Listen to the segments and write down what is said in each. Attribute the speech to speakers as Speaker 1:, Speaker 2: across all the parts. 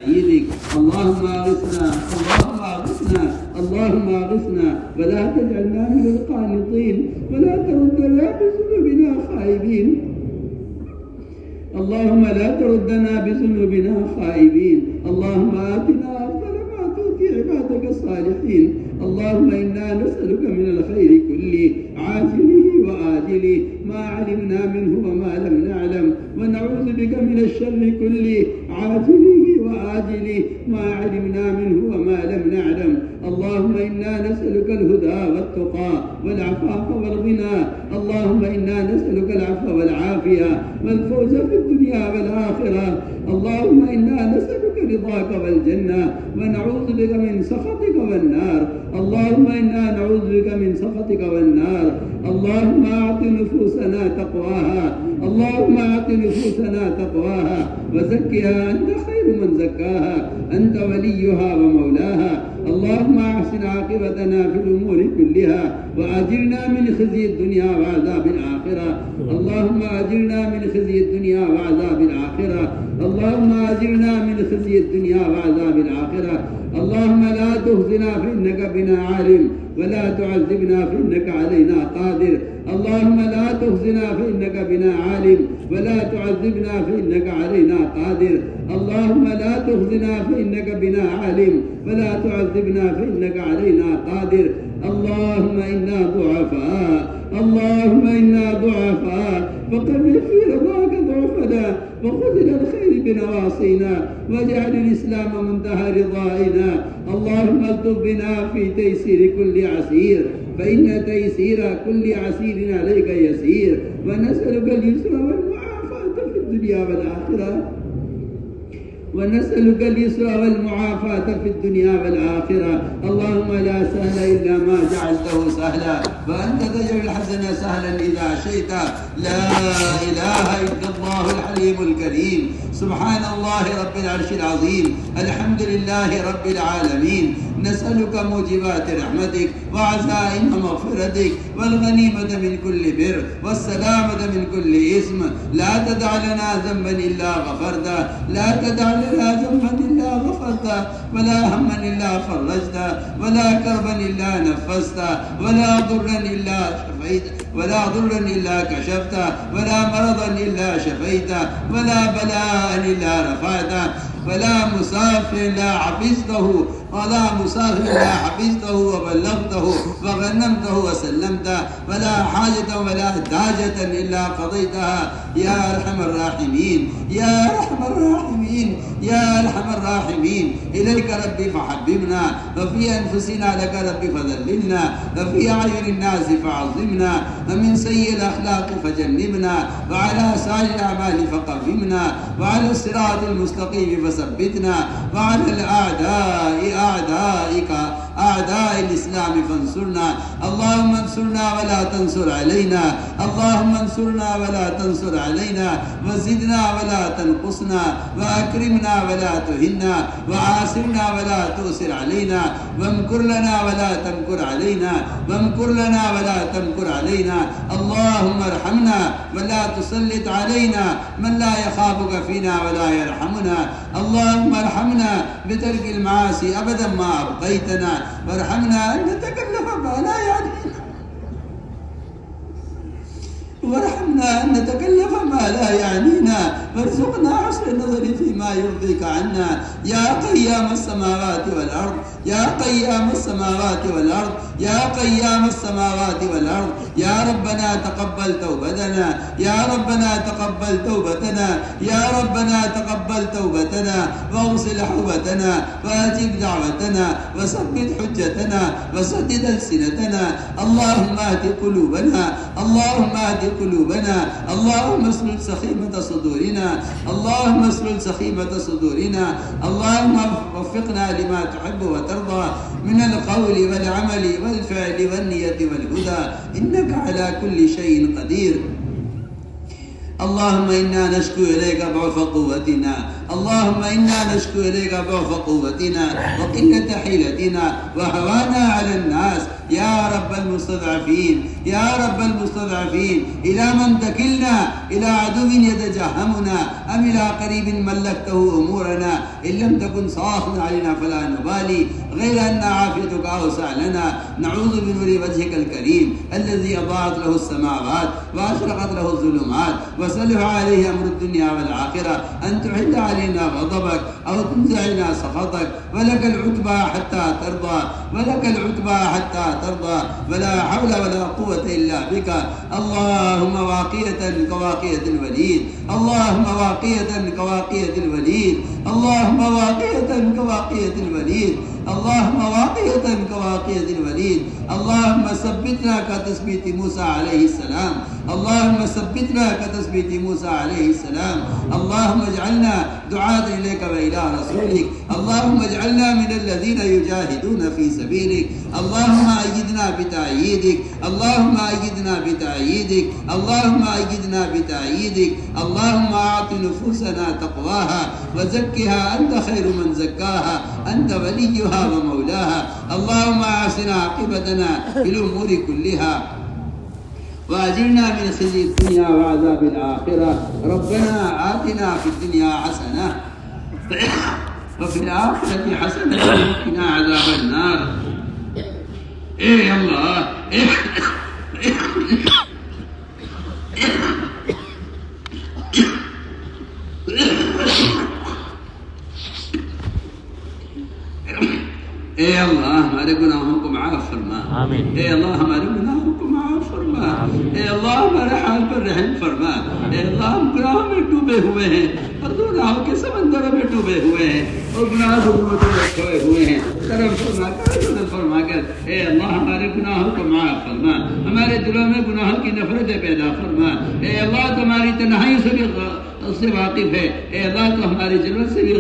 Speaker 1: اللهم اغثنا اللهم اغثنا اللهم اغثنا ولا تجعلنا من القانطين ولا تردنا بذنوبنا خائبين. اللهم لا تردنا بذنوبنا خائبين. اللهم آتنا أفضل ما تؤتي عبادك الصالحين. اللهم إنا نسألك من الخير كله عاجله وآجله ما علمنا منه وما لم نعلم، ونعوذ بك من الشر كله عاجله وآجله ما علمنا منه وما لم نعلم. اللهم إنا نسألك الهدى والتقى والعفاف والغنى. اللهم إنا نسألك العفو والعافية والفوز في الدنيا والآخرة. اللهم إنا نسألك رضاك والجنة ونعوذ بك من سخطك والنار. اللهم إنا نعوذ بك من سخطك والنار. اللهم أعط نفوسنا تقواها. اللهم أعط نفوسنا تقواها وزكها أنت خير من زكاها، أنت وليها ومولاها. اللهم أحسن عاقبتنا في الأمور كلها وأجرنا من خزي الدنيا وعذاب الآخرة. اللهم أجرنا من خزي الدنيا وعذاب الآخرة. اللهم أجرنا من خزي الدنيا وعذاب الآخرة. اللهم لا تخزنا فإنك بنا عالم ولا تعذبنا فإنك علينا قادر. اللهم لا تخزنا فإنك بنا عالم ولا تعذبنا فإنك علينا قادر. اللهم لا تخزنا فإنك بنا عالم ولا تعذبنا فإنك علينا قادر. اللهم إنا ضعفاء. اللهم إنا ضعفاء فقرر في رضاك ضعفنا وخذ إلى الخير بنواصينا واجعل الإسلام منتهى رضائنا. اللهم الطف بنا في تيسير كل عسير فإن تيسير كل عسير عليك يسير، ونسألك اليسر والمعافاة في الدنيا والآخرة. ونسألك اليسر والمعافاة في الدنيا والآخرة. اللهم لا سهل إلا ما جعلته سهلا وأنت تجعل الحزن سهلا إذا شئت. لا إله إلا الله الحليم الكريم. سبحان الله رب العرش العظيم. الحمد لله رب العالمين. نسألك موجبات رحمتك وعزائم مغفرتك والغنيمة من كل بر والسلامة من كل إثم. لا تدع لنا ذنبا إلا غفرته، لا تدع لنا ذنبا إلا غفرته، ولا هما إلا فرجته، ولا كربا إلا نفسته، ولا ضرا إلا شفيته، ولا ضرا إلا كشفته، ولا مرضا إلا شفيته، ولا بلاء إلا رفعته، ولا مسافر إلا حفظته، ولا مسافر إلا حفظته وبلغته وغنمته وسلمته، ولا حاجة ولا حاجة إلا قضيتها يا أرحم الراحمين يا أرحم الراحمين يا أرحم الراحمين. إليك ربي فحببنا وفي أنفسنا لك ربي فذللنا وفي أعين الناس فعظمنا ومن سيء الأخلاق فجنبنا وعلى سائر الأعمال فقومنا وعلى الصراط المستقيم فثبتنا وعلى الأعداء أعدائك أعداء الإسلام فانصرنا. اللهم انصرنا ولا تنصر علينا. اللهم انصرنا ولا تنصر علينا وزدنا ولا تنقصنا وأكرمنا ولا تهنا وعاسرنا ولا تؤسر علينا وامكر لنا ولا تمكر علينا وامكر لنا ولا تمكر علينا. اللهم ارحمنا ولا تسلط علينا من لا يخافك فينا ولا يرحمنا. اللهم ارحمنا بترك المعاصي أبدا ما أبقيتنا، وارحمنا أن نتكلف ما لا يعنينا، وارحمنا أن نتكلف ما لا يعنينا، وارزقنا حسن النظر فيما يرضيك عنا. يا قيام السماوات والأرض يا قيام السماوات والأرض يا قيام السماوات والأرض. يا ربنا تقبل توبتنا يا ربنا تقبل توبتنا يا ربنا تقبل توبتنا واغسل حوبتنا وأجب دعوتنا وثبت حجتنا وسدد ألسنتنا. اللهم اهد قلوبنا اللهم اهد قلوبنا. اللهم اسلل سخيمة صدورنا اللهم اسلل سخيمة صدورنا. اللهم وفقنا لما تحب وترضى من القول والعمل والفعل والنية والهدى، إنك على كل شيء قدير. اللهم إنا نشكو إليك ضعف قوتنا. اللهم إنا نشكو إليك ضعف قوتنا وقلة حيلتنا وهوانا على الناس يا رب المستضعفين يا رب المستضعفين. إلى من تكلنا؟ إلى عدو يتجهمنا أم إلى قريب ملكته أمورنا؟ إن لم تكن صاخا علينا فلا نبالي، غير أن عافيتك أوسع لنا. نعوذ بنور وجهك الكريم الذي أضاءت له السماوات وأشرقت له الظلمات وصلح عليه أمر الدنيا والآخرة أن تحل علينا غضبك أو تنزعنا سخطك. ولك العتبى حتى ترضى، ولك العتبى حتى ترضى، ولا حول ولا قوة إلا بك. اللهم واقية كواقية الوليد، اللهم واقية كواقية الوليد، اللهم واقية كواقية الوليد، اللهم واقية كواقية الوليد. اللهم ثبتنا كتثبيت موسى عليه السلام، اللهم ثبتنا كتثبيت موسى عليه السلام. اللهم اجعلنا دعاة إليك وإلى رسولك، اللهم اجعلنا من الذين يجاهدون في سبيلك. اللهم أيدنا بتأييدك، اللهم أيدنا بتأييدك، اللهم أيدنا بتأييدك. اللهم أعط نفوسنا تقواها وزكها أنت خير من زكاها، أنت وليها ومولاها. اللهم أحسن عاقبتنا في الأمور كلها وأجرنا من خزي الدنيا وعذاب الآخرة. ربنا آتنا في الدنيا حسنة وفي الآخرة حسنة وقنا عذاب النار. اے اللہ اے اللہ ہمارے گناہوں کو معاف فرما، اے اللہ ہمارے گناہوں کو معاف فرما، اے اللہ ہمارے حال پر رحم فرما. اے اللہ ہم گناہوں میں ڈوبے ہوئے ہیں اور گناہوں کے سمندروں میں ڈوبے ہوئے ہیں اور گناہ حکومتوں میں کھوئے ہوئے ہیں. کرم فرما کر، فضل فرما کر. اے اللہ ہمارے گناہوں کو معاف فرما، ہمارے دلوں میں گناہوں کی نفرتیں پیدا فرما. اے اللہ تمہاری تنہائی سے واقف ہے، اے اللہ تو ہماری جلوت سے بھی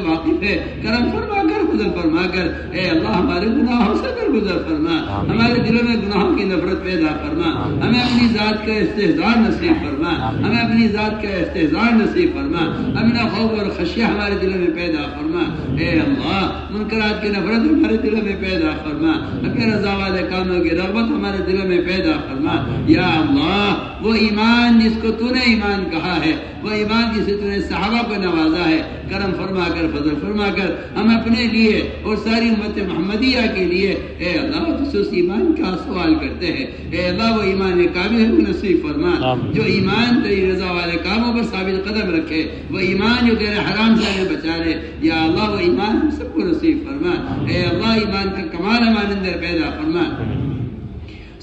Speaker 1: واقف ہے. کرم فرما کر، فضل فرما کر. اے اللہ ہمارے گناہوں سے درگزر فرما، ہمارے دلوں میں گناہوں کی نفرت پیدا فرما. ہمیں اپنی ذات کا استحضار نصیب فرما، ہمیں اپنی ذات کا استحضار نصیب فرما. امن خوف اور خشیہ ہمارے دلوں میں پیدا فرما. اے اللہ منکرات کی نفرت ہمارے دلوں میں پیدا فرما، اگر رضا والے کاموں کی رغبت ہمارے دلوں میں پیدا فرما. یا اللہ وہ ایمان جس کو تو نے ایمان کہا ہے، وہ ایمان جسے تو نے صحابہ کو نوازا ہے، کرم فرما کر، فضل فرما کر. ہم اپنے لیے اور ساری امت محمدیہ کے لیے اے اللہ خصوص ایمان کا سوال کرتے ہیں. اے اللہ وہ ایمان کامل کو نصیب فرما، جو ایمان تیری رضا والے کاموں پر ثابت قدم رکھے، وہ ایمان جو تیرے حرام سے ہمیں بچا لے. یا اللہ وہ ایمان ہم سب کو نصیب فرما. اے اللہ ایمان کا کمال ہمارے اندر پیدا فرما،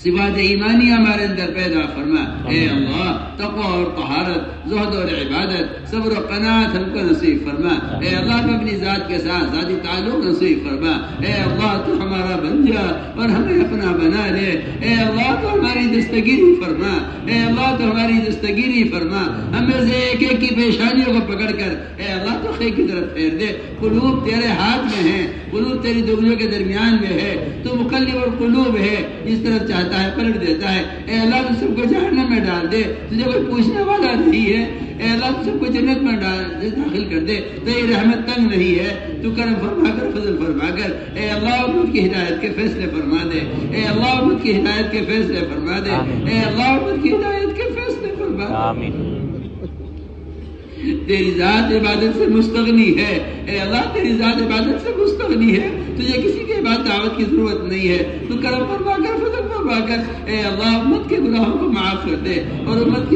Speaker 1: صفات ایمانی ہمارے اندر پیدا فرما. اے اللہ تقوی اور طہارت، زہد اور عبادت، صبر و قناعت ہم کو نصیب فرما. اے اللہ ہم اپنی ذات کے ساتھ ذاتی تعلق نصیب فرما. اے اللہ تو ہمارا بن جا اور ہمیں اپنا بنا لے. اے اللہ تو ہماری دستگیری فرما، اے اللہ تو ہماری دستگیری فرما. ہمیں سے ایک ایک کی پیشانیوں کو پکڑ کر اے اللہ تو خیر کی طرف پھیر دے. قلوب تیرے ہاتھ میں ہے، قلوب تیری دنگلیوں کے درمیان میں ہے. تو مقلب القلوب ہے، جس طرف چاہتا ہے پلٹ دیتا ہے. اے اللہ تو سب کو جہنم میں ڈال دے، تجھے کوئی پوچھنے والا نہیں ہے. اے اللہ تو سب کو جنت میں داخل کر دے. تیری رحمت تنگ نہیں ہے، تو کرم فرما کر، فضل فرما کر. اے اللہ امت کی ہدایت کے فیصلے فرما دے. اے اللہ امت کی ہدایت کے فیصلے فرما دے. اے اللہ امت کی ہدایت کے فیصلے فرما دے. آمین. تیری ذات عبادت سے مستغنی ہے. اے اللہ تیری ذات عبادت سے مستغنی ہے، تجھے کسی کے بعد دعوت کی ضرورت نہیں ہے. تو کرم فرما کر، فضل فرما کر. اے اللہ امت کے گناہوں کو معاف کر دے اور امت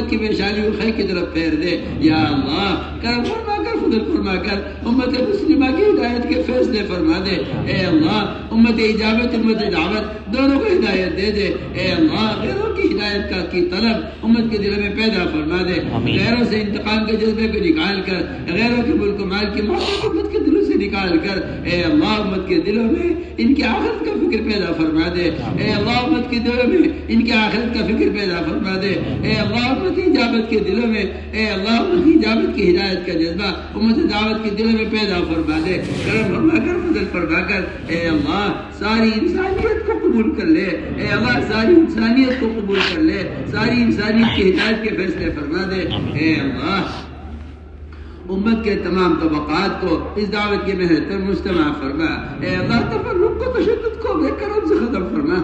Speaker 1: کی پیشانی کو خیر کی طرف پھیر دے. یا اللہ کرم فرما کر، فضل فرما کر. امت مسلمہ کی ہدایت کے فیصلے فرما دے. اے اللہ امت اجابت، امت دعوت دونوں کو ہدایت دے دے. اے اللہ غیروں کی ہدایت کی طلب امت کے دلوں میں پیدا فرما دے. غیروں سے انتقام کے جذبے کو نکال کر، غیروں کے ملک و مال کی محبت امت کے دلوں سے نکال کر اے اللہ امت کے دلوں میں ان کی آخرت کا فکر پیدا فرما دے. اے اللہ امت کے دلوں میں ان کی آخرت کا فکر پیدا فرما دے. اے اللہ امت کی اجابت کے دلوں میں، اے اللہ امت کی اجابت کی ہدایت کا جذبہ امت دعوت کے دلوں میں پیدا فرما دے. کرم فرما کر، فضل فرما کر. اے اللہ ساری انسانیت کو قبول کر لے. اے اللہ ساری انسانیت کو قبول کر لے. ساری انسانیت کی ہدایت کے فیصلے فرما دے. اے اللہ امت کے تمام طبقات کو اس دعوت کی محنت پر مجتمع فرما. اے اللہ تفرق کو تشدد کو بے کرم سے ختم فرما.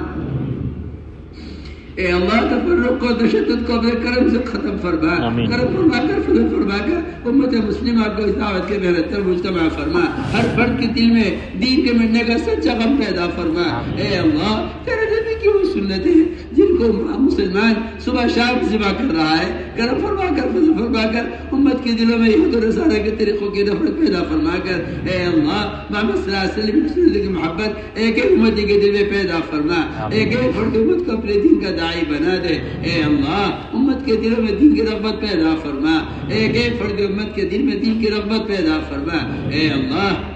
Speaker 1: اے اللہ تفرق کو تشدد کو بے کرم سے ختم فرما. کرم فرما کر فضل فرما کر امت مسلمہ کو اس دعوت کے محنت پر مجتمع فرما. ہر فرد کے دل میں دین کے مٹنے کا سچا غم پیدا فرما. اے اللہ تیرے نبی کی وہ سنتیں ہیں جن کو مسلمان صبح شام ذبح کر رہا ہے، کرم فرما کر فضل فرما کر امت کے دلوں میں یہود و نصارہ کے طریقوں کی نفرت پیدا فرما کر. اے اللہ محمد صلی اللہ علیہ وسلم کی محبت ایک ایک امتی کے دل میں پیدا فرما. ایک ایک فرد امت کو اپنے دین کا داعی بنا دے. اے اللہ امت کے دلوں میں دین کی رغبت پیدا فرما. ایک ایک فرد امت کے دل میں دین کی رغبت پیدا فرما. اے اللہ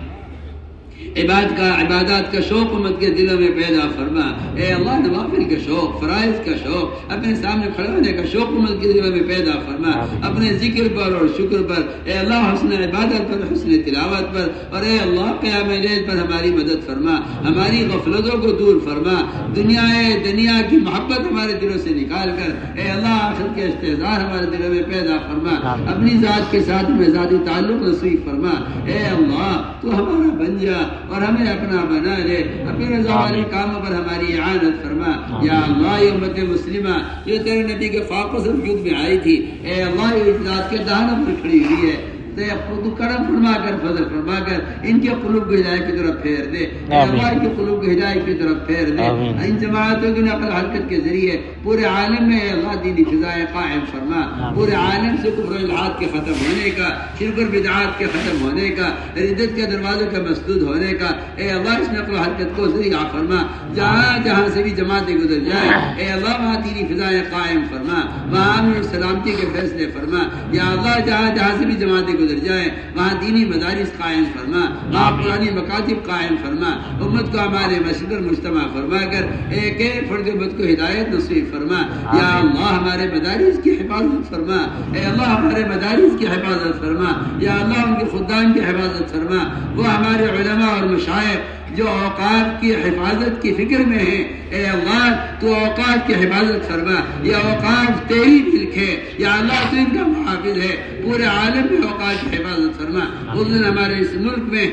Speaker 1: عبادات کا شوق امت کے دلوں میں پیدا فرما. اے اللہ نوافل کا شوق، فرائض کا شوق، اپنے سامنے کھڑے ہونے کا شوق امت کے دلوں میں پیدا فرما. اپنے ذکر پر اور شکر پر، اے اللہ حسن عبادت پر، حسن تلاوت پر، اور اے اللہ قیام لیل پر ہماری مدد فرما. ہماری غفلتوں کو دور فرما. دنیا کی محبت ہمارے دلوں سے نکال کر اے اللہ آخرت کے استحضار ہمارے دلوں میں پیدا فرما. اپنی ذات کے ساتھ ہمیں ذاتی تعلق نصیب فرما. اے اللہ تو ہمارا بن جا اور ہمیں اپنا بنا لے. اپنے رضا والے کاموں پر ہماری اعانت فرما. یا اللہ یہ امت مسلمہ جو تیرے نبی کے فاقوں سے وجود میں آئی تھی، اے اللہ یہ ذات کے دہانوں پر کھڑی ہوئی ہے، تو کرم فرما کر فضل فرما کر ان کے قلوب کو ہدایت کی طرف پھیر دے. اے اللہ ان کے قلوب کو ہدایت کی طرف پھیر دے. ان جماعتوں کی نقل حرکت کے ذریعے پورے عالم میں اے اللہ دینی فضائیں قائم فرما. پورے عالم سے کفر و الحاد کے ختم ہونے کا، شرک و بدعات کے ختم ہونے کا، ردت کے دروازوں کے مسدود ہونے کا اے اللہ اس نقل و حرکت کو ذریعہ فرما. جہاں جہاں سے بھی جماعتیں گزر جائیں اے اللہ وہاں دینی فضائیں قائم فرما. وہاں امن اور سلامتی کے فیصلے فرما. یا اللہ جہاں جہاں سے بھی جماعتیں گزر جائیں وہاں دینی مدارس قائم فرما. وہاں پرانی مکاتب قائم فرما. امت کو ہمارے مسجد اور مجتمع فرما کر ایک ایک فرد امت کو ہدایت نصیب فرما. یا اللہ ہمارے مدارس کی حفاظت فرما. اے اللہ ہمارے مدارس کی حفاظت فرما. یا اللہ ان کے خدام کی حفاظت فرما. وہ ہمارے علماء اور مشائخ جو اوقات کی حفاظت کی فکر میں ہیں، اے اللہ تو اوقات کی حفاظت فرما. یہ اوقات تیری ملک ہے، یا اللہ تو ان کا محافظ ہے. پورے عالم میں اوقات کی حفاظت فرما. اس دن ہمارے اس ملک میں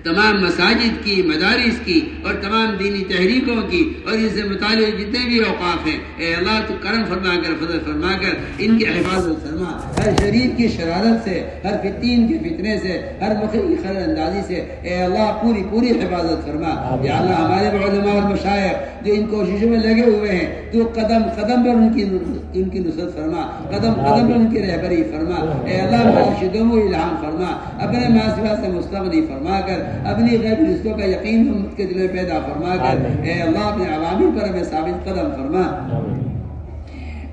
Speaker 1: تمام مساجد کی، مدارس کی اور تمام دینی تحریکوں کی اور اس سے متعلق جتنے بھی اوقاف ہیں اے اللہ تو کرم فرما کر فضل فرما کر ان کی حفاظت فرما. ہر شریر کی شرارت سے، ہر فتین کے فتنے سے، ہر مخل کی خلل اندازی سے اے اللہ پوری حفاظت فرما. یا اللہ ہمارے علماء اور مشائخ جو ان کوششوں میں لگے ہوئے ہیں تو قدم قدم پر ان کی نصرت فرما. قدم قدم پر ان کی رہبری فرما. اے اللہ مرشدوں کو الہام فرما. اپنے ماسوا سے مستغنی فرما کر اپنی غیب رشتوں کا یقین امت کے دل میں پیدا فرما کر اے اللہ اپنے عوامل پر ہمیں ثابت قدم فرما.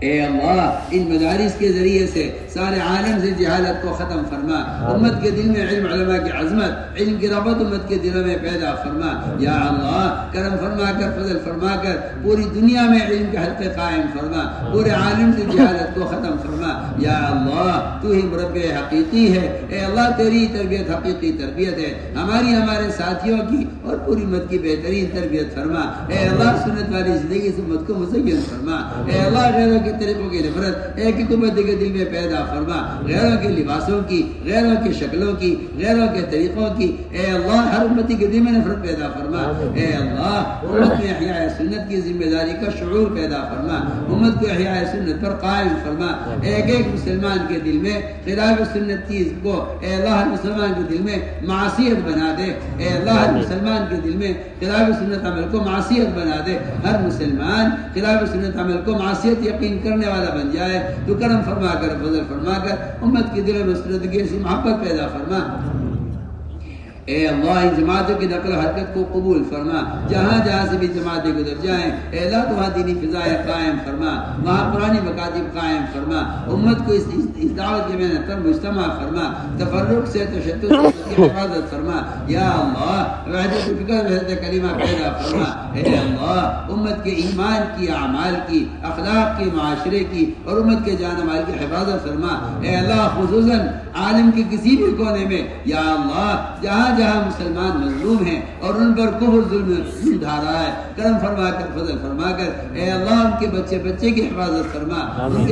Speaker 1: اے اللہ ان مدارس کے ذریعے سے سارے عالم سے جہالت کو ختم فرما. امت کے دل میں علم، علماء کی عظمت، علم کی رغبت امت کے دلوں میں پیدا فرما. یا اللہ کرم فرما کر فضل فرما کر پوری دنیا میں علم کے حلقے قائم فرما. پورے عالم سے جہالت کو ختم فرما. یا اللہ تو ہی مربی حقیقی ہے. اے اللہ تیری تربیت حقیقی تربیت ہے. ہمارے ساتھیوں کی اور پوری امت کی بہترین تربیت فرما. اے اللہ سنت والی زندگی سے امت کو مزین فرما. اے اللہ غیروں کے طریقوں کی نفرت ایک ایک امت کے دل میں پیدا فرما. غیروں کے لباسوں کی، غیروں کے شکلوں کی، غیروں کے طریقوں کی اے اللہ ہر امتی کے دل میں نفرت پیدا فرما. اے اللہ امت میں احیاء سنت کی ذمہ داری کا شعور پیدا فرما. امت کو احیاء سنت پر قائم فرما. ایک ایک مسلمان کے دل میں خلاف سنت چیز کو اے اللہ ہر مسلمان کے دل میں معصیت بنا دے. اے اللہ ہر مسلمان کے دل میں خلاف سنت عمل کو معصیت بنا دے. ہر مسلمان خلاف سنت عمل کو معصیت یقین کرنے والا بن جائے. تو کرم فرما کر فضل فرما کر امت کی دلوں میں سنت کی ایسی محبت پیدا فرما. اے اللہ ان جماعتوں کی نقل و حرکت کو قبول فرما. جہاں جہاں سے بھی جماعتیں گزر جائیں اے اللہ تو وہاں دینی فضائیں قائم فرما. وہاں قرآنی مکاتب قائم فرما. امت کو اس دعوت کی محنت پر مجتمع فرما. تفرق سے، تشدد سے کی حفاظت فرما. یا اللہ وحدت فکر وحدت کلمہ پیدا فرما. اے اللہ امت کے ایمان کی، اعمال کی، اخلاق کی، معاشرے کی اور امت کے جان مال کی حفاظت فرما۔ اے اللہ خصوصاً عالم کے کسی بھی کونے میں یا اللہ جہاں جہاں مسلمان مظلوم ہیں اور ان پر کفر ظلم ڈھا رہا ہے، کرم فرما کر، فضل فرما کر اے اللہ ان کے بچے کی حفاظت فرما، ان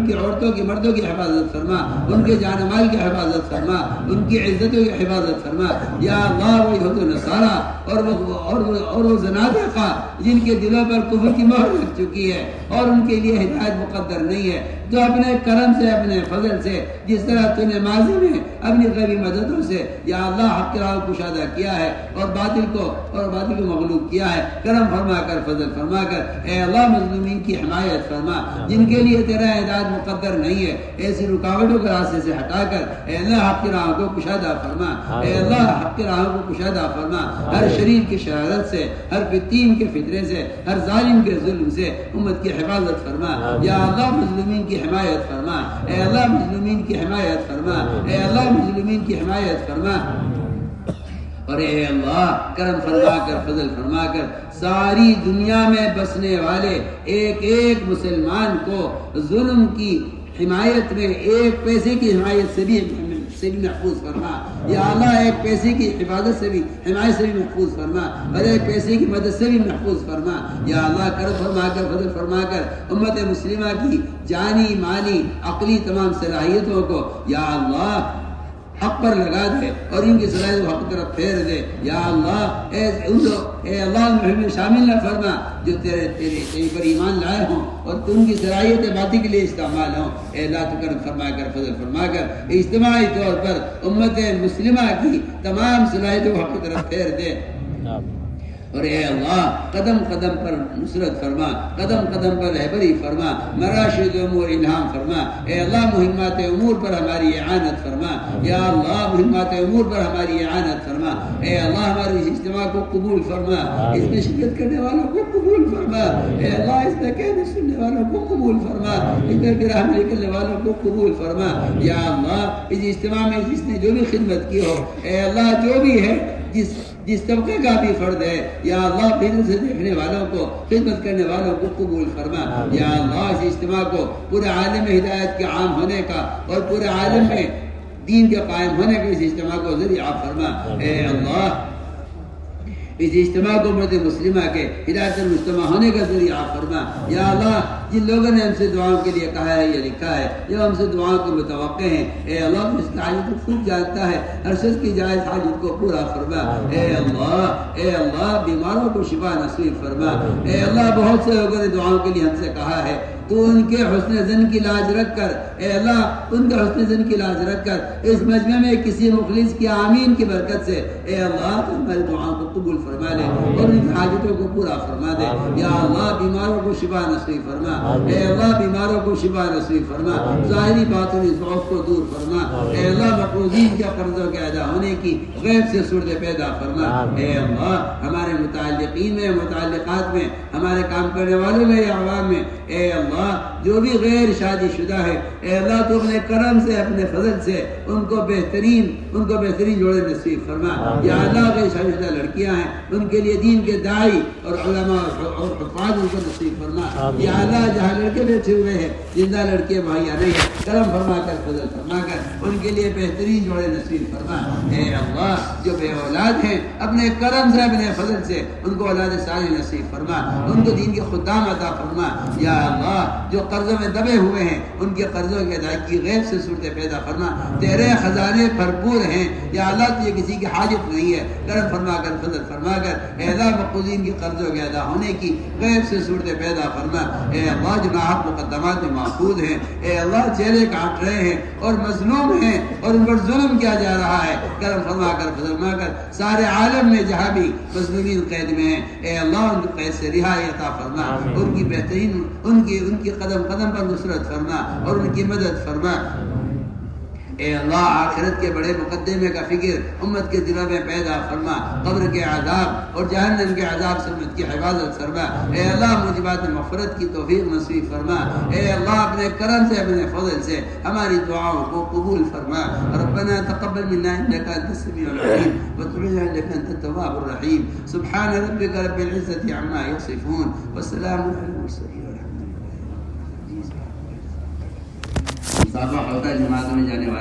Speaker 1: کی عورتوں کی، مردوں کی حفاظت فرما، ان کے جان مال کی حفاظت فرما، ان کی عزتوں کی حفاظت فرما یا اللہ۔ وہ یہود و نصارہ اور وہ زنادقہ جن کے دلوں پر کفر کی مہر لگ چکی ہے اور ان کے لیے ہدایت مقدر نہیں ہے، تو اپنے کرم سے، اپنے فضل سے، جس طرح تو نے ماضی میں اپنی غیبی مددوں سے یا اللہ حق راہ کو کشادہ کیا ہے اور باطل کو مغلوب کیا ہے، کرم فرما کر، فضل فرما کر اے اللہ مظلومین کی حمایت فرما، جن کے لیے تیرا ہدایت مقدر نہیں ہے ایسی رکاوٹوں کو راستے سے ہٹا کر اے اللہ حق راہ کو کشادہ فرما، اے اللہ حق راہ کو کشادہ فرما، ہر شریر کی شرارت سے، ہر فتین کے فتنے سے، ہر ظالم کے ظلم سے امت کی حفاظت فرما یا اللہ مظلومین کی حمایت فرما، اے اللہ مظلومین کی حمایت فرما، اے اللہ مظلومین کی حمایت فرما، اور اے اللہ کرم فرما کر، فضل فرما کر ساری دنیا میں بسنے والے ایک ایک مسلمان کو ظلم کی حمایت میں، ایک پیسے کی حمایت سے بھی محفوظ فرما یا اللہ، ایک پیسے کی حفاظت سے بھی، حمایت سے بھی محفوظ فرما اور ایک پیسے کی مدد سے بھی محفوظ فرما یا اللہ، کرم فرما کر، فضل فرما کر امت مسلمہ کی جانی، مالی، عقلی تمام صلاحیتوں کو یا اللہ حق پر لگا دے اور ان کی صلاحیت کو حق طرف پھیر دے یا اللہ۔ اے اللہ میں شامل نہ فرما جو تیرے پر ایمان لائے ہوں اور تم کی صلاحیت باطل کے لیے استعمال ہوں، اے اللہ تو کرم فرما کر، فضل فرما کر اجتماعی طور پر امت مسلمہ کی تمام صلاحیتوں کو حق طرف پھیر دے اور اے اللہ قدم قدم پر نصرت فرما، قدم قدم پر رہبری فرما، مراشد امور الہام فرما، اے اللہ مہمات امور پر ہماری اعانت فرما یا اللہ، مہمات امور پر ہماری اعانت فرما، اے اللہ ہمارے اس اجتماع کو قبول فرما، اس میں شرکت کرنے والوں کو قبول فرما، اے اللہ اس میں کہنے سننے والوں کو قبول فرما، اس میں راہ میں نکلنے والوں کو قبول فرما یا اللہ۔ اس اجتماع میں جس نے جو بھی خدمت کی ہو اے اللہ، جو بھی ہے جس طبقے کا بھی فرد ہے یا اللہ، فضل سے دیکھنے والوں کو، خدمت کرنے والوں کو قبول فرما یا اللہ۔ اس اجتماع کو پورے عالم ہدایت کے عام ہونے کا اور پورے عالم میں دین کے قائم ہونے کا اس اجتماع کو ذریعہ فرما اے اللہ۔ اس اجتماع کو امت مسلمہ کے ہدایت المجتمع ہونے کا ذریعہ فرما یا اللہ۔ جن لوگوں نے ہم سے دعاؤں کے لیے کہا ہے یا لکھا ہے، جو ہم سے دعاؤں کے متوقع ہیں، اے اللہ اس کی حاجت کو خوب جانتا ہے، ہر شخص کی جائز حاجت کو پورا فرما اے اللہ۔ اے اللہ بیماروں کو شفا نصیب فرما اے اللہ۔ بہت سے لوگوں نے دعاؤں کے لیے ہم سے کہا ہے، تو ان کے حسن ظن کی لاج رکھ کر اے اللہ، ان کے حسن ظن کی لاج رکھ کر اس مجمع میں کسی مخلص کی آمین کی برکت سے اے اللہ تو ہماری دعاؤں کو قبول فرما لے اور ان کی حاجتوں کو پورا فرما دے یا اللہ۔ بیماروں کو شفا نصیب فرما اے اللہ، بیماروں کو شفا نصیب فرما، ظاہری باطنی ضعف کو دور فرما اے اللہ۔ مقروضین کے قرضوں کے ادا ہونے کی غیب سے صورت پیدا فرما اے اللہ۔ ہمارے متعلقین میں، متعلقات میں، ہمارے کام کرنے والوں میں یا عوام میں اے اللہ جو بھی غیر شادی شدہ ہے اے اللہ تو اپنے کرم سے، اپنے فضل سے ان کو بہترین جوڑے نصیب فرما یا اللہ۔ غیر شادی شدہ لڑکیاں ہیں ان کے لیے دین کے داعی اور علماء اور حفاظ ان کو نصیب فرما یا اللہ۔ جہاں لڑکے بیٹھے ہوئے ہیں، زندہ لڑکے مہیا نہیں ہیں، کرم فرما کر، فضل فرما کر ان کے لیے بہترین جوڑے نصیب فرما اے اللہ۔ جو بے اولاد ہیں اپنے کرم سے، اپنے فضل سے ان کو اولاد صالح نصیب فرما، ان کو دین کے خدام عطا فرما یا اللہ۔ جو قرضوں میں دبے ہوئے ہیں ان کے قرضوں کی ادائیگی غیب سے صورت پیدا فرما، تیرے خزانے بھرپور ہیں یا اللہ، تجھے کسی کی حاجت نہیں ہے، کرم فرما کر، فضل فرما کر اے اللہ۔ مقروضین کے قرضوں کے ادا ہونے کی غیب سے صورت پیدا فرما اے اللہ۔ جو ناحق مقدمات میں محفوظ ہیں اے اللہ، چہرے کاٹ رہے ہیں اور مظلوم ہیں اور ان پر ظلم کیا جا رہا ہے، کرم فرما کر، فضل فرما کر سارے عالم میں جہاں بھی مظلومین قید میں ہیں اے اللہ، ان کو قید سے رہائی عطا فرما، ان کی بہترین، ان کی قدم قدم پر نصرت فرما اور ان کی مدد فرما اے اللہ آخرت کے بڑے مقدمے کا فکر امت کے دلوں میں پیدا فرما، قبر کے عذاب اور جہنم کے عذاب سے امت کی حفاظت فرما، اے اللہ موجبات مغفرت کی توفیق نصیب فرما، اے اللہ اپنے کرم سے اپنے فضل سے ہماری دعاؤں کو قبول فرما۔ ربنا تقبل منا انك انت السميع العليم وتب علينا انك انت التواب الرحيم، سبحان ربك رب العزة عما يصفون والسلام على المرسلين والحمد لله۔ صحابہ ہوتا ہے جماعتوں میں جانے والا